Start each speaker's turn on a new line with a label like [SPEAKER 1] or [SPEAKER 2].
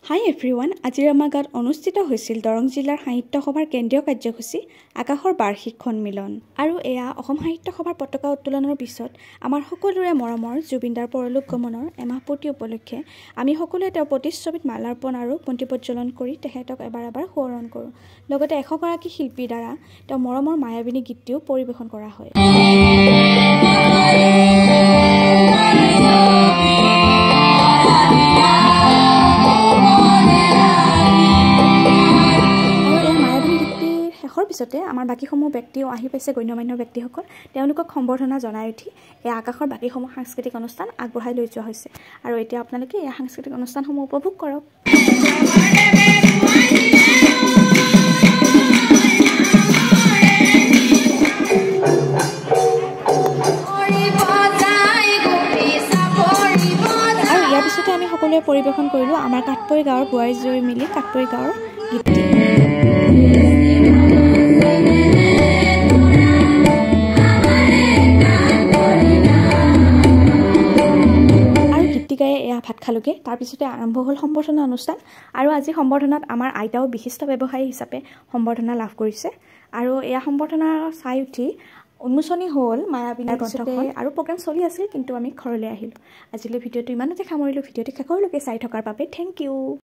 [SPEAKER 1] হাই everyone, আজিৰ আমাৰ গাঁৱত অনুষ্ঠিত হৈছিল দৰং জিলাৰ সাহিত্য সভাৰ কেন্দ্ৰীয় কাৰ্যসূচী আকাশৰ বাৰ্ষিক সন্মিলন। আৰু এয়া অসম সাহিত্য সভাৰ পতাকা উত্তোলনৰ পিছত আমাৰ সকলোৰে মৰমৰ জুবিনদাৰ পৰলোক গমনৰ এমাহ পূৰ্তি উপলক্ষে আমি সকলোৱে তেওঁৰ প্ৰতিচ্ছবিত মালাৰ্পণ আৰু বন্তি প্ৰজ্বলন কৰি তেখেতক এবাৰ সোঁৱৰণ কৰোঁ। লগতে 100 গৰাকী শিল্পীৰ দ্বাৰা তেওঁৰ মৰমৰ মায়াবিনী গীতটিও পৰিৱেশন কৰা হয়। পিছতে আমাৰ বাকীসমূহ ব্যক্তিও আহি পাইছে, গণ্যমান্য ব্যক্তিসকল। তেওঁলোকক সম্বৰ্ধনা জনাই উঠি এই আকাশৰ বাকীসমূহ সাংস্কৃতিক অনুষ্ঠান আগবঢ়াই লৈ যোৱা হৈছে। আৰু এতিয়া আপোনালোকে এই সাংস্কৃতিক অনুষ্ঠানসমূহ উপভোগ কৰক। আৰু ইয়াৰ পিছতে আমি সকলোৱে পৰিৱেশন কৰিলোঁ আমাৰ কাঠপৰি গাঁৱৰ বোৱাৰী জীয়ৰী মিলি কাঠপৰি গাঁৱৰ গীতটি। এয়া ভাত খালোগে। তাৰপিছতে আৰম্ভ হ'ল সম্বৰ্ধনা অনুষ্ঠান। আৰু আজি সম্বৰ্ধনাত আমাৰ আইতাও বিশিষ্ট ব্যৱসায়ী হিচাপে সম্বৰ্ধনা লাভ কৰিছে। আৰু এয়া সম্বৰ্ধনা চাই উঠি উন্মোচনী হ'ল মায়াবিনী গ্ৰন্থখন। আৰু প্ৰগ্ৰেম চলি আছিল, কিন্তু আমি ঘৰলৈ আহিলোঁ। আজিলৈ ভিডিঅ'টো ইমানতে সামৰিলোঁ। ভিডিঅ'টো শেষলৈকে চাই থকাৰ বাবে থেংক ইউ।